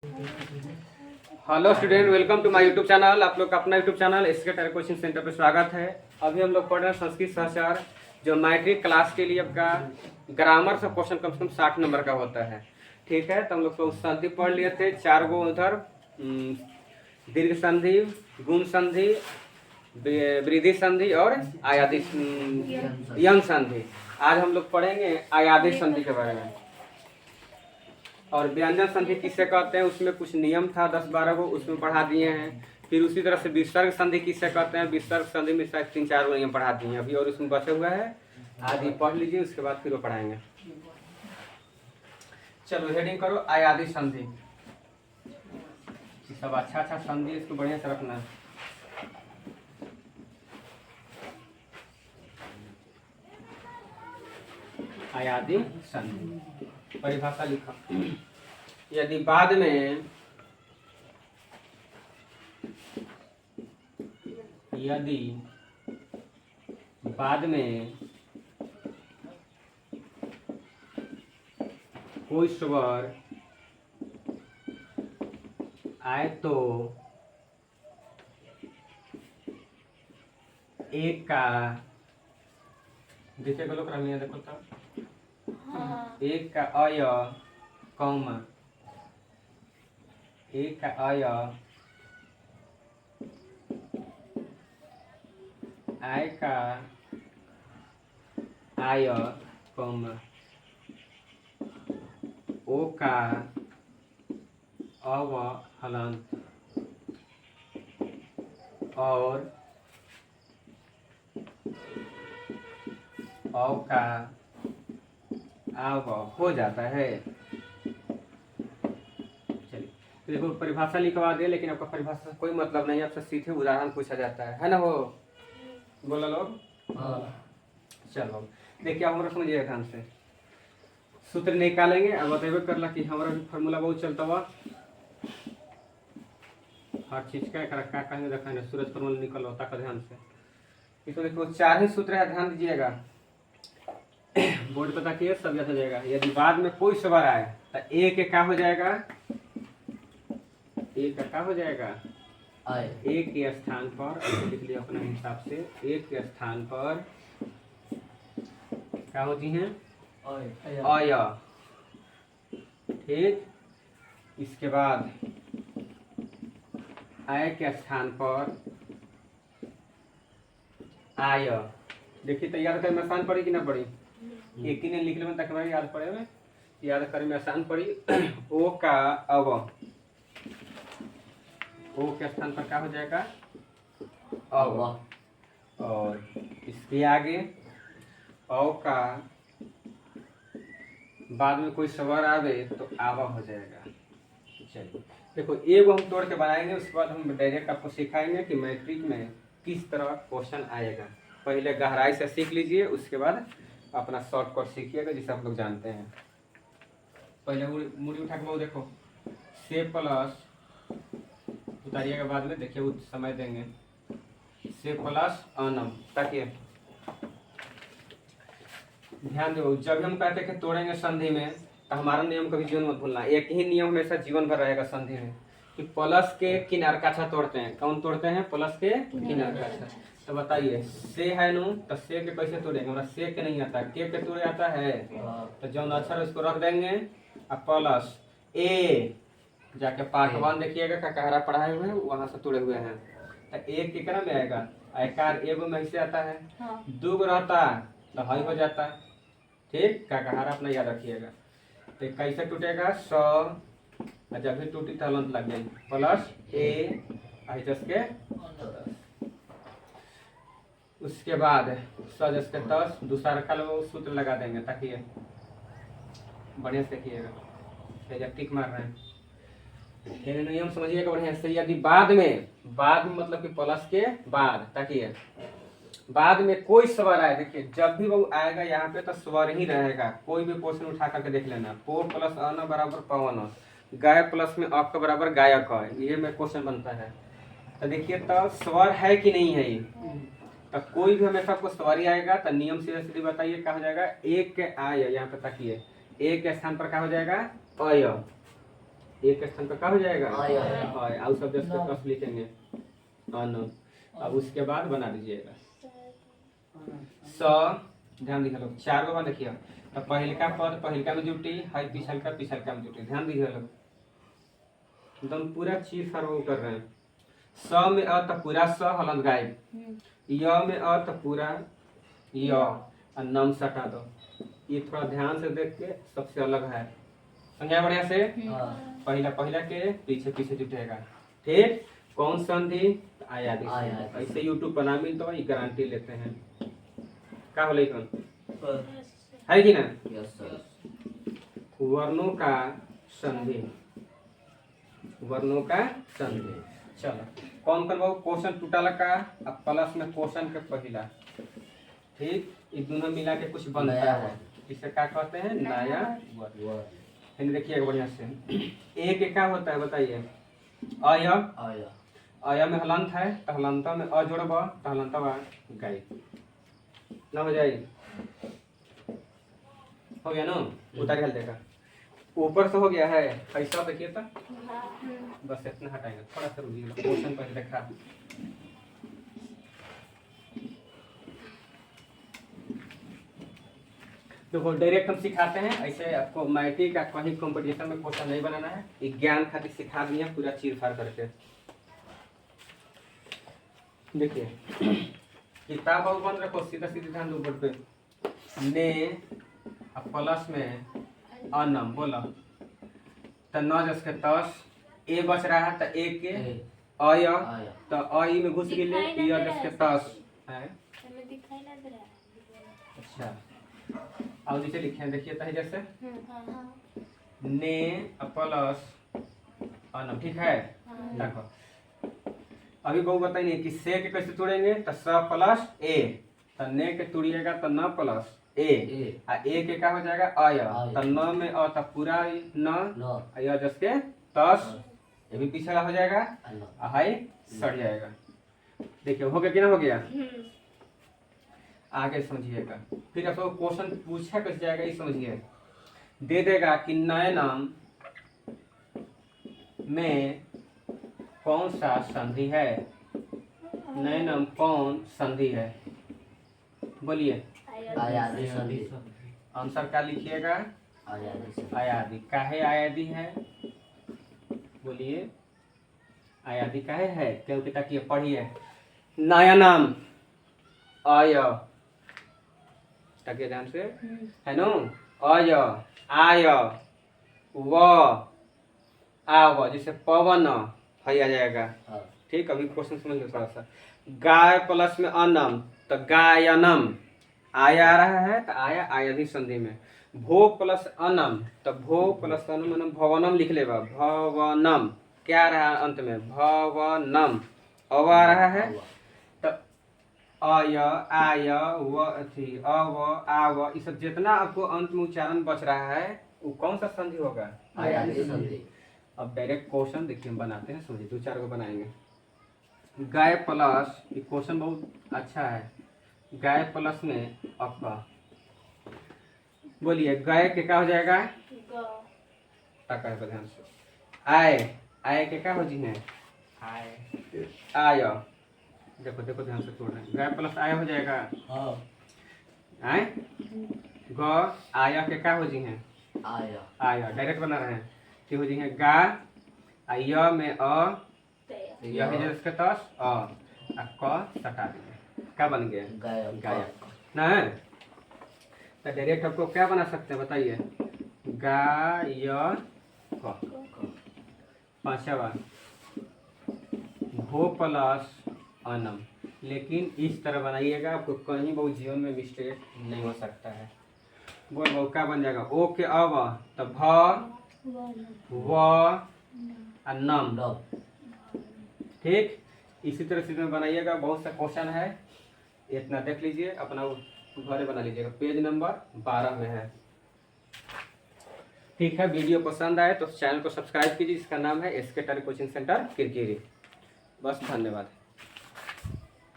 Hello student, welcome to my YouTube channel. आप लोग का अपना यूट्यूब चैनल इसके टायर कोचिंग सेंटर पे स्वागत है। अभी हम लोग पढ़ रहे हैं संस्कृत सहचार, जो मैट्रिक क्लास के लिए आपका ग्रामर से क्वेश्चन कम से कम 60 नंबर का होता है। ठीक है, तो हम लोग तो संधि पढ़ लिए थे, 4 गो उधर दीर्घ संधि, गुण संधि, वृद्धि संधि और आयादी यंग संधि। आज हम लोग पढ़ेंगे आयादी संधि के बारे में। और व्यंजन संधि किसे कहते हैं, उसमें कुछ नियम था 10-12 को, उसमें पढ़ा दिए हैं। फिर उसी तरह से विसर्ग संधि किसे कहते हैं, विसर्ग संधि में शायद 3-4 को नियम पढ़ा दिए हैं अभी, और उसमें बचे हुआ है। आज ये पढ़ लीजिए, उसके बाद फिर वो पढ़ाएंगे। चलो हेडिंग करो आयादी संधि। सब अच्छा संधि, इसको बढ़िया से रखना है। आयादी संधि परिभाषा लिखा। यदि बाद में कोई स्वर आए तो एक का, देखिएगा लोग रमिया देखो तो एक का अय कौमा, एक का अय आय का आय कौमा, ओ का अव हलंत और औ का आव हो जाता है। चलिए देखो, परिभाषा लिखवा दे, लेकिन आपका परिभाषा से कोई मतलब नहीं, आपसे सीधे उदाहरण पूछा जाता है ना। वो बोला लोग। चलो देखिए, आप हमारा समझिए ध्यान से। सूत्र निकालेंगे, अब बतेबे करला कि हमारा भी फार्मूला बहुत चलता हुआ हर चीज का क्या कहेंगे, देखेंगे सूरज फार्मूला निकल होता का ध्यान से। इसको देखो 4 ही सूत्र है, ध्यान दीजिएगा। बोर्ड पता किए सब याद हो जाएगा। यदि बाद में कोई स्वर आए तो ए के क्या हो जाएगा, ए का क्या हो जाएगा, ए के स्थान पर लिख लिया अपने हिसाब से। ए के स्थान पर क्या होती हैं, अय। ठीक, इसके बाद आय के स्थान पर आय। देखिए तो याद करने में आसान पड़ी कि ना पड़ी, एक ही ने लिख लें ताकि याद पड़े में, याद करने में आसान पड़ी। ओ का अव, ओ के स्थान पर क्या हो जाएगा, अव। और इसके आगे औ का बाद में कोई स्वर आवे तो आवा हो जाएगा। चलिए देखो, एगो हम तोड़ के बनाएंगे, उसके बाद हम डायरेक्ट आपको सिखाएंगे कि मैट्रिक में किस तरह क्वेश्चन आएगा। पहले गहराई से सीख लीजिए, उसके बाद अपना शॉर्टकट सीखिएगा जिसे आप लोग जानते हैं। पहले मुड़ी उठा के बहुत देखो, से प्लस उतारिएगा बाद में, देखिए वो समय देंगे। से प्लस अनम, ताकि ध्यान दो, जब हम कहते हैं कि तोड़ेंगे संधि में, तो हमारा नियम कभी जीवन मत भूलना। एक ही नियम हमेशा जीवन भर रहेगा संधि में, कि प्लस के किनार का अच्छा तोड़ते हैं। कौन तोड़ते हैं, प्लस के किनार का अच्छा। तो बताइए, से है नु, तो से के कैसे तोड़ेंगे, हमारा से के नहीं आता, के तोड़े आता है। तो जो अक्षर उसको रख देंगे, अब प्लस ए जाके पार्ट 1 देखिएगा ककहरा पढ़ाए हुए हैं, वहां से तोड़े हुए हैं। तो एक कितना में आएगा, आयकार एगो में ऐसे आता है, 2 गो रहता तो हाई हो जाता। ठीक, ककहरा अपना याद रखिएगा। तो कैसे टूटेगा, 100, जब भी टूटी तो हलंत लग जाएगी, प्लस ए दस के 10। उसके बाद 100 10 के 10, दूसरा रखा लो, सूत्र लगा देंगे ताकि बढ़िया से देखिएगा। टिक मार रहे हैं, नियम समझिएगा बढ़िया से। यदि बाद में मतलब कि प्लस के बाद, ताकि बाद में कोई स्वर आए, देखिए जब भी वो आएगा यहाँ पे तो स्वर ही रहेगा। कोई भी क्वेश्चन उठा करके देख लेना, पो प्लस अन बराबर पवन, गाय प्लस में अक बराबर गायक है, ये में क्वेश्चन बनता है। तो देखिए तो स्वर है कि नहीं है, तो कोई भी हमेशा आपको स्वर ही आएगा। तो नियम सीधे सीधे बताइए क्या हो जाएगा, एक के आय, यहाँ पे ताकिए एक के स्थान पर क्या हो जाएगा, अय। एक स्थान पर क्या हो जाएगा आय आउ शब्द इसके कस लिखेंगे अन। अब उसके बाद बना दीजिएगा स। ध्यान दिखा लोग 4 गो बार देखिए। तो पहिलका पद पहिलका में जुटी है, पिछलका पिछलका में जुटी। ध्यान दीजिए लोग एकदम पूरा चीज हर वो कर रहे हैं। स में अ तो पूरा स हलन गायब, य में अ तो पूरा य और नम सटा दो। ये थोड़ा ध्यान से देख के सबसे अलग है, समझा बढ़िया से। पहला पहला के पीछे पीछे जुटेगा। ठीक, कौन संधि आयादी संधि। ऐसे यूट्यूब पर ना मिल तो ये गारंटी लेते हैं। क्या बोले कौन है कि ना। Yes sir. वर्णों का संधि, वर्णों का संधि। चलो कौन कर क्वेश्चन टूटा लगा अब प्लस में क्वेश्चन के पहला। ठीक, ये दोनों मिला के कुछ बनता है, इसे क्या कहते हैं नया वर्ण। देखिए बढ़िया से एक क्या होता है बताइए। अय अय में हलंत है तो हलंता में अ जोड़ब तो हलंतवा गई ना हो जाए। हो गया ना, उतार हल देगा ऊपर से हो गया है ऐसा देखिए तो बस इतना हटाएंगे। थोड़ा सा रुकिए क्वेश्चन पहले देखा। देखो डायरेक्ट हम सिखाते हैं, ऐसे आपको मैट्रिक का कहीं कंपटीशन में क्वेश्चन नहीं बनाना है। ये ज्ञान खातिर सिखा दिया पूरा चीर फाड़ करके। देखिए किताब और बंद रखो, सीधा सीधे ध्यान दो बोर्ड पे। ने प्लस में अनम बोला तो 9 10 के 10 ए बच रहा है तो एक के अय तो अय में घुस गए या 10 के 10 है। अच्छा और नीचे लिखे हैं देखिए तो जैसे ने प्लस अनम। ठीक है देखो अभी बहु बताइए कि से के कैसे तोड़ेंगे तो स प्लस ए तो ने के तोड़िएगा तो न प्लस ए आ ए के क्या हो जाएगा अय तो न में अ तो पूरा न या 10 के 10 ये भी पिछला हो जाएगा हाई सड़ जाएगा। देखिए हो गया कि ना हो गया। आगे समझिएगा फिर आपको क्वेश्चन पूछा कैसे जाएगा ये समझिए। दे देगा कि नए नाम में कौन सा संधि है। नए नाम कौन संधि है बोलिए। आयादी संधि। आंसर क्या लिखिएगा आयादी। काहे आयादी है बोलिए। आयादी काहे है क्योंकि ताकि पढ़िए नया नाम आय ताकि ध्यान से है नो अय आय व आव जैसे पवन है आ जाएगा। ठीक अभी क्वेश्चन समझ लो थोड़ा सा। गाय प्लस में अनम तो गायनम आया आ रहा है तो आया आयादी संधि में। भो प्लस अनम तो भो प्लस अनम भवनम लिख लेगा भवनम क्या आ रहा है अंत में भवनम अव आ रहा है तो अय आय व अथी अव आव ये सब जितना आपको अंत में उच्चारण बच रहा है वो कौन सा संधि होगा आयादी संधि। अब डायरेक्ट क्वेश्चन देखिए हम बनाते हैं समझिए 2 4 को बनाएंगे। गाय प्लस ये क्वेश्चन बहुत अच्छा है। गाय प्लस में अक्का बोलिए गाय के क्या हो जाएगा टका ध्यान से। आय आय के क्या हो जी है आय देखो देखो ध्यान से तोड़ रहे हैं। गाय प्लस आय हो जाएगा आय ग आय के क्या हो जी है आय डायरेक्ट बना रहे हैं कि हो जी है गा य में अ यह है इसके तस अ क सटा दीजिए क्या बन गया गायक ना है। तो डायरेक्ट आपको क्या बना सकते हैं बताइए गायक। पांचवा भो प्लस अनम लेकिन इस तरह बनाइएगा आपको कहीं बहुत जीवन में मिस्टेक नहीं हो सकता है। बोल बहु क्या बन जाएगा ओ के अव तो भ व नम। ठीक इसी तरह से बनाइएगा। बहुत सा क्वेश्चन है इतना देख लीजिए अपना घरे बना लीजिएगा। पेज नंबर 12 में है। ठीक है वीडियो पसंद आए तो चैनल को सब्सक्राइब कीजिए। इसका नाम है SK टैलेंट कोचिंग सेंटर किरकिरी। बस धन्यवाद।